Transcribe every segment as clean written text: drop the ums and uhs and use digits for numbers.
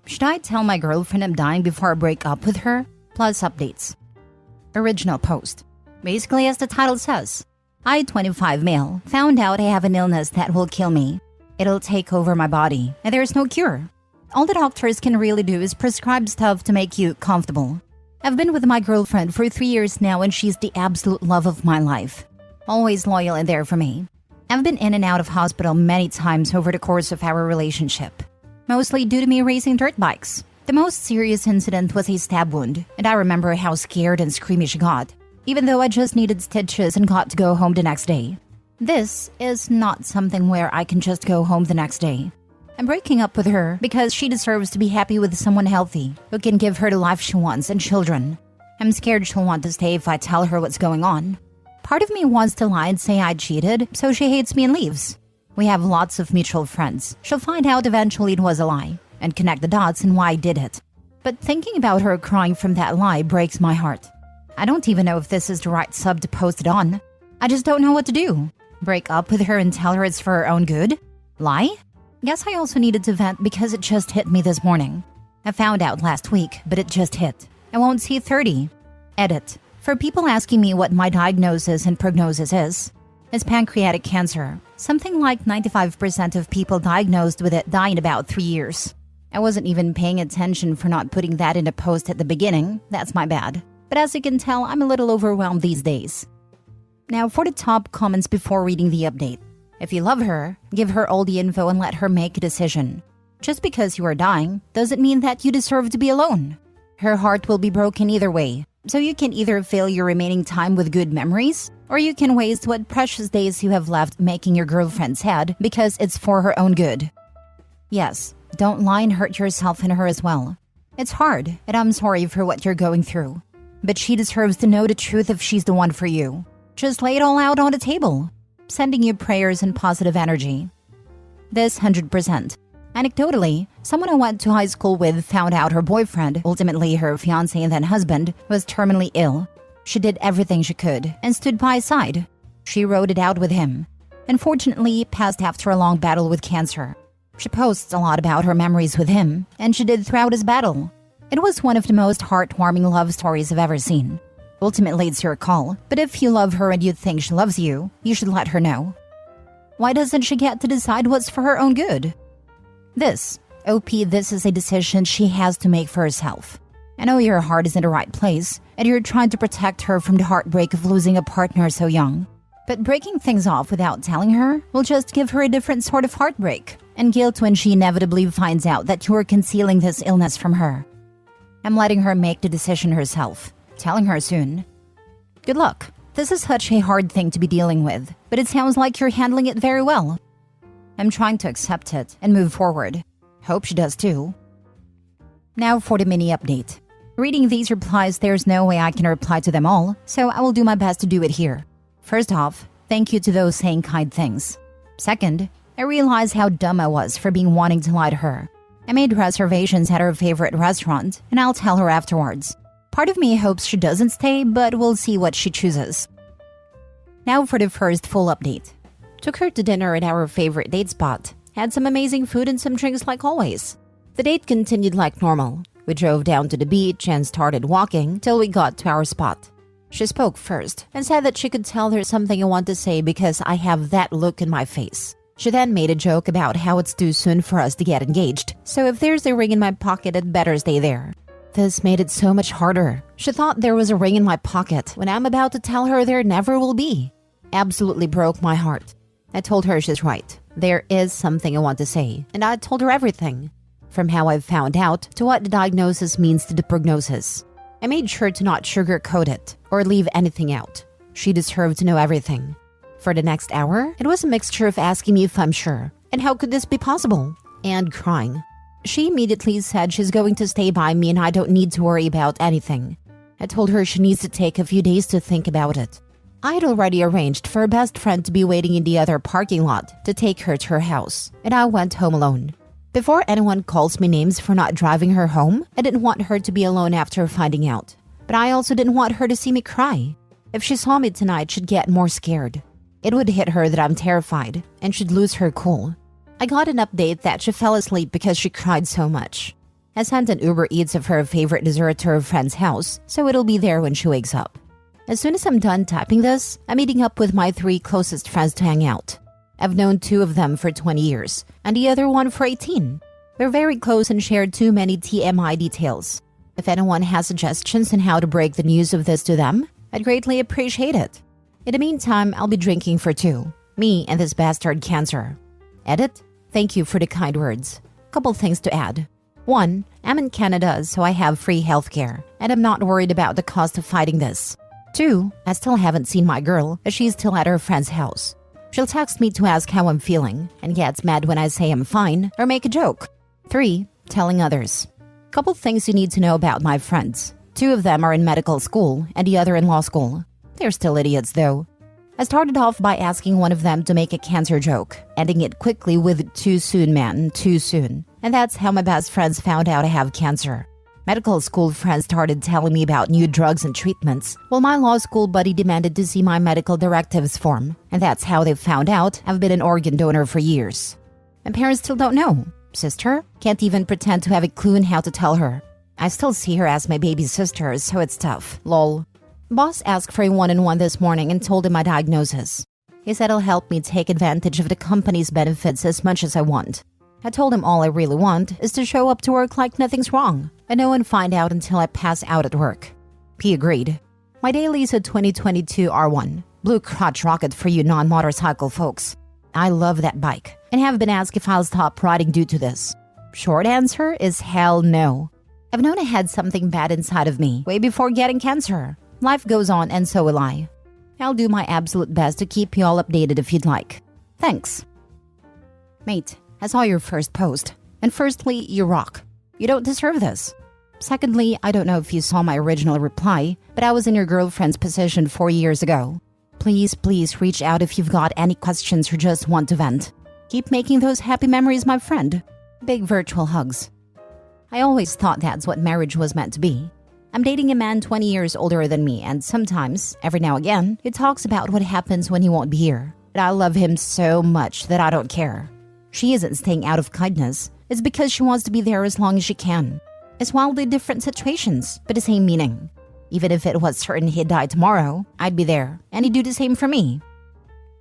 Should I tell my girlfriend I'm dying before I break up with her? Plus updates. Original post. Basically, as the title says, I, 25 male, found out I have an illness that will kill me. It'll take over my body, and there's no cure. All the doctors can really do is prescribe stuff to make you comfortable. I've been with my girlfriend for 3 years now, and she's the absolute love of my life. Always loyal and there for me. I've been in and out of hospital many times over the course of our relationship. Mostly due to me racing dirt bikes. The most serious incident was a stab wound, and I remember how scared and screamy she got, even though I just needed stitches and got to go home the next day. This is not something where I can just go home the next day. I'm breaking up with her because she deserves to be happy with someone healthy who can give her the life she wants and children. I'm scared she'll want to stay if I tell her what's going on. Part of me wants to lie and say I cheated, so she hates me and leaves. We have lots of mutual friends. She'll find out eventually it was a lie and connect the dots and why I did it. But thinking about her crying from that lie breaks my heart. I don't even know if this is the right sub to post it on. I just don't know what to do. Break up with her and tell her it's for her own good? Lie? Guess I also needed to vent because it just hit me this morning. I found out last week, but it just hit. I won't see 30. Edit. For people asking me what my diagnosis and prognosis is, it's pancreatic cancer. Something like 95% of people diagnosed with it die in about 3 years. I wasn't even paying attention for not putting that in a post at the beginning. That's my bad. But as you can tell, I'm a little overwhelmed these days. Now for the top comments before reading the update. If you love her, give her all the info and let her make a decision. Just because you are dying doesn't mean that you deserve to be alone. Her heart will be broken either way. So you can either fill your remaining time with good memories, or you can waste what precious days you have left making your girlfriend sad because it's for her own good. Yes, don't lie and hurt yourself and her as well. It's hard, and I'm sorry for what you're going through. But she deserves to know the truth if she's the one for you. Just lay it all out on the table. Sending you prayers and positive energy. This 100%. Anecdotally, someone I went to high school with found out her boyfriend, ultimately her fiancé and then husband, was terminally ill. She did everything she could and stood by his side. She rode it out with him. Unfortunately, he passed after a long battle with cancer. She posts a lot about her memories with him, and she did throughout his battle. It was one of the most heartwarming love stories I've ever seen. Ultimately, it's your call, but if you love her and you think she loves you, you should let her know. Why doesn't she get to decide what's for her own good? This is a decision she has to make for herself. I know your heart is in the right place, and you're trying to protect her from the heartbreak of losing a partner so young. But breaking things off without telling her will just give her a different sort of heartbreak and guilt when she inevitably finds out that you're concealing this illness from her. I'm letting her make the decision herself, telling her soon. Good luck. This is such a hard thing to be dealing with, but it sounds like you're handling it very well. I'm trying to accept it and move forward. Hope she does too. Now for the mini update. Reading these replies, there's no way I can reply to them all, so I will do my best to do it here. First off, thank you to those saying kind things. Second, I realized how dumb I was for being wanting to lie to her. I made reservations at her favorite restaurant, and I'll tell her afterwards. Part of me hopes she doesn't stay, but we'll see what she chooses. Now for the first full update. Took her to dinner at our favorite date spot. Had some amazing food and some drinks like always. The date continued like normal. We drove down to the beach and started walking till we got to our spot. She spoke first and said that she could tell there's something I want to say because I have that look in my face. She then made a joke about how it's too soon for us to get engaged, so if there's a ring in my pocket, it better stay there. This made it so much harder. She thought there was a ring in my pocket when I'm about to tell her there never will be. Absolutely broke my heart. I told her she's right. There is something I want to say, and I told her everything. From how I've found out to what the diagnosis means to the prognosis. I made sure to not sugarcoat it or leave anything out. She deserved to know everything. For the next hour, it was a mixture of asking me if I'm sure, and how could this be possible, and crying. She immediately said she's going to stay by me and I don't need to worry about anything. I told her she needs to take a few days to think about it. I had already arranged for a best friend to be waiting in the other parking lot to take her to her house, and I went home alone. Before anyone calls me names for not driving her home, I didn't want her to be alone after finding out. But I also didn't want her to see me cry. If she saw me tonight, she'd get more scared. It would hit her that I'm terrified and she'd lose her cool. I got an update that she fell asleep because she cried so much. I sent an Uber Eats of her favorite dessert to her friend's house, so it'll be there when she wakes up. As soon as I'm done typing this, I'm meeting up with my 3 closest friends to hang out. I've known 2 of them for 20 years, and the other one for 18. We're very close and share too many TMI details. If anyone has suggestions on how to break the news of this to them, I'd greatly appreciate it. In the meantime, I'll be drinking for 2. Me and this bastard cancer. Edit? Thank you for the kind words. Couple things to add. 1. I'm in Canada, so I have free healthcare, and I'm not worried about the cost of fighting this. 2. I still haven't seen my girl, as she's still at her friend's house. She'll text me to ask how I'm feeling, and gets mad when I say I'm fine or make a joke. 3. Telling others. Couple things you need to know about my friends. 2 of them are in medical school, and the other in law school. They're still idiots, though. I started off by asking one of them to make a cancer joke, ending it quickly with "too soon, man, too soon." And that's how my best friends found out I have cancer. Medical school friends started telling me about new drugs and treatments, while my law school buddy demanded to see my medical directives form. And that's how they found out I've been an organ donor for years. My parents still don't know. Sister? Can't even pretend to have a clue on how to tell her. I still see her as my baby sister, so it's tough. Lol. Boss asked for a one-on-one this morning and told him my diagnosis. He said he'll help me take advantage of the company's benefits as much as I want. I told him all I really want is to show up to work like nothing's wrong, and no one find out until I pass out at work. He agreed. My daily is a 2022 R1, blue crotch rocket for you non-motorcycle folks. I love that bike, and have been asked if I'll stop riding due to this. Short answer is hell no. I've known I had something bad inside of me way before getting cancer. Life goes on, and so will I. I'll do my absolute best to keep you all updated if you'd like. Thanks. Mate, I saw your first post, and firstly, you rock. You don't deserve this. Secondly, I don't know if you saw my original reply, but I was in your girlfriend's position 4 years ago. Please reach out if you've got any questions or just want to vent. Keep making those happy memories, my friend. Big virtual hugs. I always thought that's what marriage was meant to be. I'm dating a man 20 years older than me, and sometimes, every now and again, he talks about what happens when he won't be here. But I love him so much that I don't care. She isn't staying out of kindness. It's because she wants to be there as long as she can. It's wildly different situations, but the same meaning. Even if it was certain he'd die tomorrow, I'd be there, and he'd do the same for me.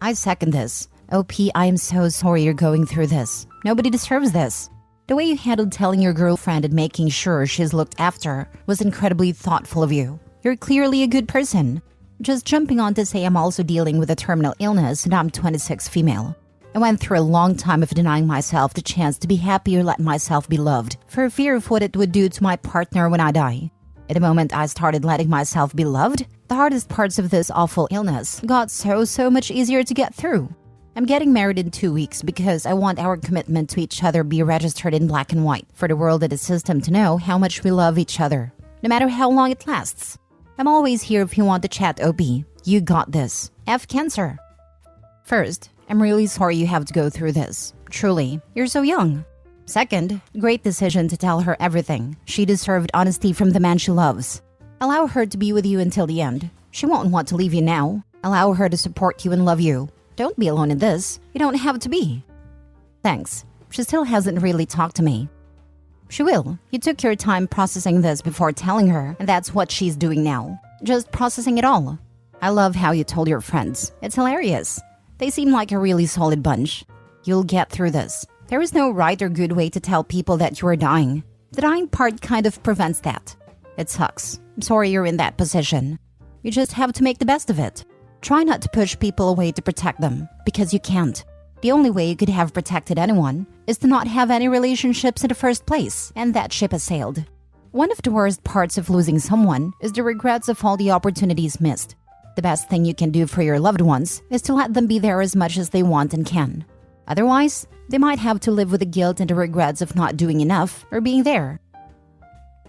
I second this. OP, I am so sorry you're going through this. Nobody deserves this. The way you handled telling your girlfriend and making sure she's looked after was incredibly thoughtful of you. You're clearly a good person. Just jumping on to say I'm also dealing with a terminal illness and I'm 26 female. I went through a long time of denying myself the chance to be happy or let myself be loved for fear of what it would do to my partner when I die. At the moment I started letting myself be loved, the hardest parts of this awful illness got so much easier to get through. I'm getting married in 2 weeks because I want our commitment to each other be registered in black and white for the world and the system to know how much we love each other, no matter how long it lasts. I'm always here if you want to chat, OP. You got this. F cancer. First, I'm really sorry you have to go through this. Truly, you're so young. Second, great decision to tell her everything. She deserved honesty from the man she loves. Allow her to be with you until the end. She won't want to leave you now. Allow her to support you and love you. Don't be alone in this. You don't have to be. Thanks. She still hasn't really talked to me. She will. You took your time processing this before telling her, and that's what she's doing now. Just processing it all. I love how you told your friends. It's hilarious. They seem like a really solid bunch. You'll get through this. There is no right or good way to tell people that you are dying. The dying part kind of prevents that. It sucks. I'm sorry you're in that position. You just have to make the best of it. Try not to push people away to protect them, because you can't. The only way you could have protected anyone is to not have any relationships in the first place, and that ship has sailed. One of the worst parts of losing someone is the regrets of all the opportunities missed. The best thing you can do for your loved ones is to let them be there as much as they want and can. Otherwise, they might have to live with the guilt and the regrets of not doing enough or being there.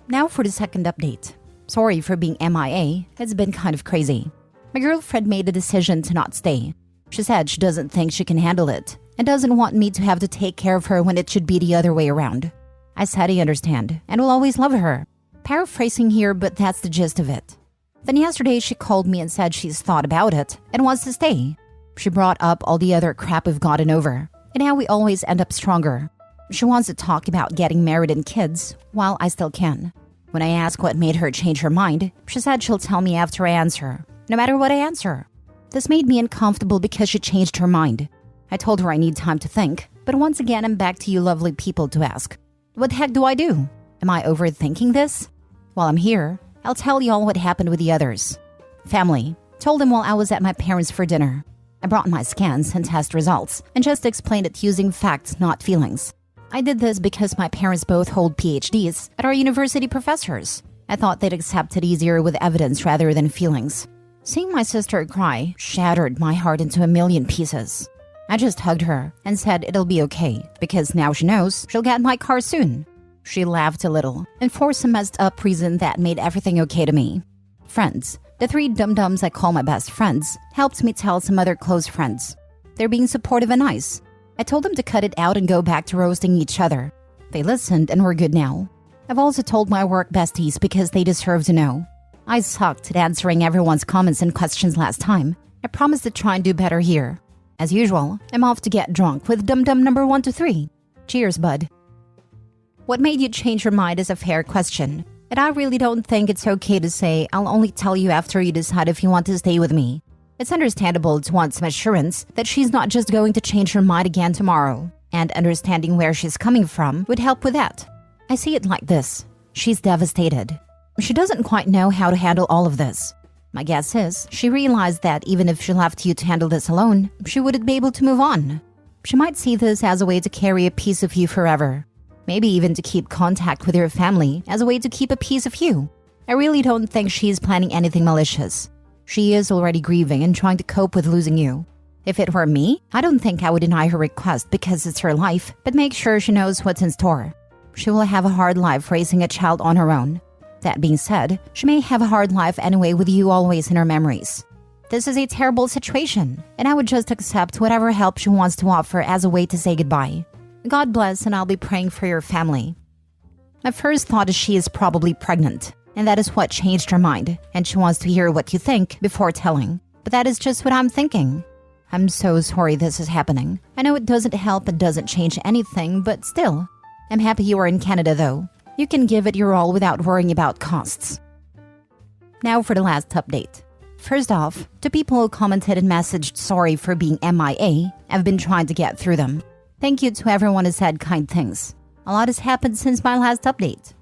Now for the second update. Sorry for being MIA, it's been kind of crazy. My girlfriend made a decision to not stay. She said she doesn't think she can handle it and doesn't want me to have to take care of her when it should be the other way around. I said I understand and will always love her. Paraphrasing here, but that's the gist of it. Then yesterday she called me and said she's thought about it and wants to stay. She brought up all the other crap we've gotten over, and how we always end up stronger. She wants to talk about getting married and kids, while I still can. When I ask what made her change her mind, she said she'll tell me after I answer, no matter what I answer. This made me uncomfortable because she changed her mind. I told her I need time to think, but once again I'm back to you lovely people to ask. What the heck do I do? Am I overthinking this? While I'm here, I'll tell y'all what happened with the others. Family. Told them while I was at my parents' for dinner. I brought my scans and test results and just explained it using facts, not feelings. I did this because my parents both hold PhDs and are university professors. I thought they'd accept it easier with evidence rather than feelings. Seeing my sister cry shattered my heart into a million pieces. I just hugged her and said it'll be okay because now she knows she'll get my car soon. She laughed a little and for some messed up reason that made everything okay to me. Friends. The 3 dum-dums I call my best friends helped me tell some other close friends. They're being supportive and nice. I told them to cut it out and go back to roasting each other. They listened and we're good now. I've also told my work besties because they deserve to know. I sucked at answering everyone's comments and questions last time. I promise to try and do better here. As usual, I'm off to get drunk with dum-dum number 1 to 3. Cheers, bud. What made you change your mind is a fair question. And I really don't think it's okay to say, I'll only tell you after you decide if you want to stay with me. It's understandable to want some assurance that she's not just going to change her mind again tomorrow. And understanding where she's coming from would help with that. I see it like this. She's devastated. She doesn't quite know how to handle all of this. My guess is she realized that even if she left you to handle this alone, she wouldn't be able to move on. She might see this as a way to carry a piece of you forever. Maybe even to keep contact with your family as a way to keep a piece of you. I really don't think she's planning anything malicious. She is already grieving and trying to cope with losing you. If it were me, I don't think I would deny her request because it's her life, but make sure she knows what's in store. She will have a hard life raising a child on her own. That being said, she may have a hard life anyway with you always in her memories. This is a terrible situation, and I would just accept whatever help she wants to offer as a way to say goodbye. God bless, and I'll be praying for your family. My first thought is she is probably pregnant, and that is what changed her mind, and she wants to hear what you think before telling. But that is just what I'm thinking. I'm so sorry this is happening. I know it doesn't help and doesn't change anything, but still. I'm happy you are in Canada though. You can give it your all without worrying about costs. Now for the last update. First off, to people who commented and messaged sorry for being MIA, I've been trying to get through them. Thank you to everyone who said kind things. A lot has happened since my last update.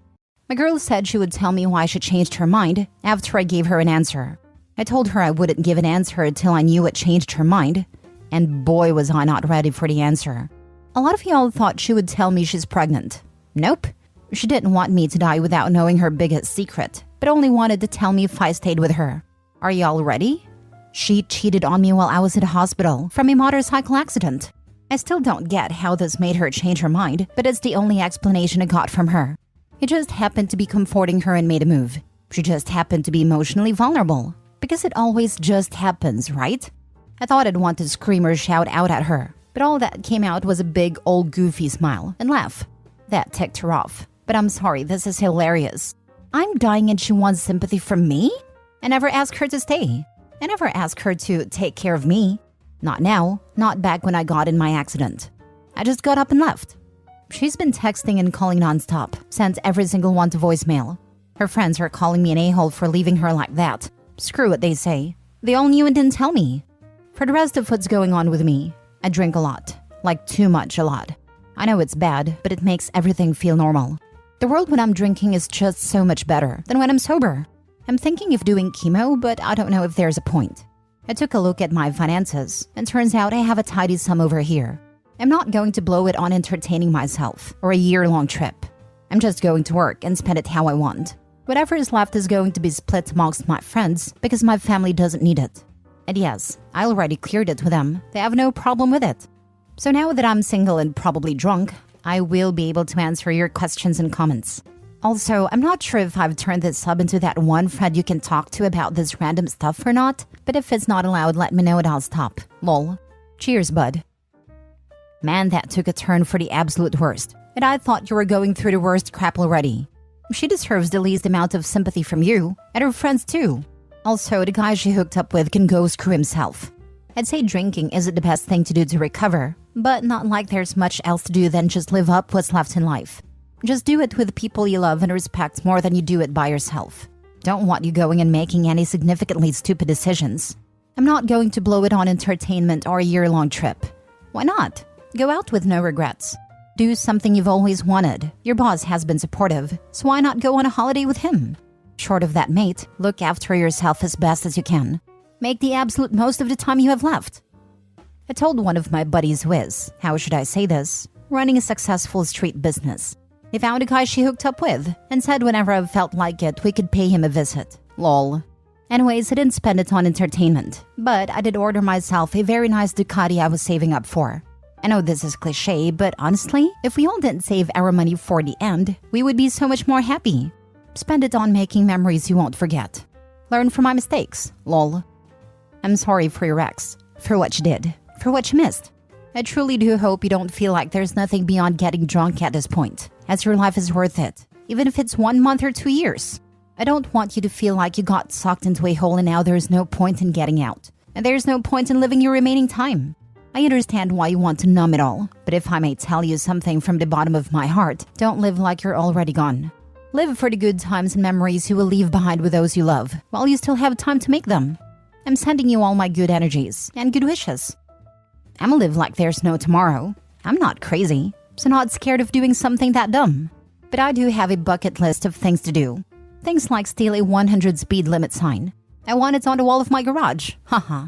My girl said she would tell me why she changed her mind after I gave her an answer. I told her I wouldn't give an answer until I knew what changed her mind, and boy was I not ready for the answer. A lot of y'all thought she would tell me she's pregnant. Nope. She didn't want me to die without knowing her biggest secret, but only wanted to tell me if I stayed with her. Are y'all ready? She cheated on me while I was in the hospital from a motorcycle accident. I still don't get how this made her change her mind, but it's the only explanation I got from her. It just happened to be comforting her and made a move. She just happened to be emotionally vulnerable. Because it always just happens, right? I thought I'd want to scream or shout out at her, but all that came out was a big old goofy smile and laugh. That ticked her off. But I'm sorry, this is hilarious. I'm dying and she wants sympathy from me? I never asked her to stay. I never asked her to take care of me. Not now, not back when I got in my accident. I just got up and left. She's been texting and calling nonstop, sent every single one to voicemail. Her friends are calling me an a-hole for leaving her like that. Screw what they say. They all knew and didn't tell me. For the rest of what's going on with me, I drink a lot. Like too much a lot. I know it's bad, but it makes everything feel normal. The world when I'm drinking is just so much better than when I'm sober. I'm thinking of doing chemo, but I don't know if there's a point. I took a look at my finances, and turns out I have a tidy sum over here. I'm not going to blow it on entertaining myself or a year-long trip. I'm just going to work and spend it how I want. Whatever is left is going to be split amongst my friends because my family doesn't need it. And yes, I already cleared it with them. They have no problem with it. So now that I'm single and probably drunk, I will be able to answer your questions and comments. Also, I'm not sure if I've turned this sub into that one friend you can talk to about this random stuff or not, but if it's not allowed, let me know and I'll stop. Lol. Cheers, bud. Man, that took a turn for the absolute worst. And I thought you were going through the worst crap already. She deserves the least amount of sympathy from you, and her friends too. Also, the guy she hooked up with can go screw himself. I'd say drinking isn't the best thing to do to recover, but not like there's much else to do than just live up what's left in life. Just do it with the people you love and respect more than you do it by yourself. Don't want you going and making any significantly stupid decisions. I'm not going to blow it on entertainment or a year-long trip. Why not? Go out with no regrets. Do something you've always wanted. Your boss has been supportive, so why not go on a holiday with him? Short of that, mate, look after yourself as best as you can. Make the absolute most of the time you have left. I told one of my buddies who is, how should I say this, running a successful street business. He found a guy she hooked up with and said whenever I felt like it, we could pay him a visit. Lol. Anyways, I didn't spend it on entertainment, but I did order myself a very nice Ducati I was saving up for. I know this is cliche, but honestly, if we all didn't save our money for the end, we would be so much more happy. Spend it on making memories you won't forget. Learn from my mistakes. Lol. I'm sorry for your ex, for what you did, for what you missed. I truly do hope you don't feel like there's nothing beyond getting drunk at this point, as your life is worth it, even if it's 1 month or 2 years. I don't want you to feel like you got sucked into a hole and now there's no point in getting out, and there's no point in living your remaining time. I understand why you want to numb it all, but if I may tell you something from the bottom of my heart, don't live like you're already gone. Live for the good times and memories you will leave behind with those you love, while you still have time to make them. I'm sending you all my good energies and good wishes. I'ma live like there's no tomorrow. I'm not crazy, so not scared of doing something that dumb. But I do have a bucket list of things to do. Things like steal a 100 speed limit sign. I want it on the wall of my garage. Haha.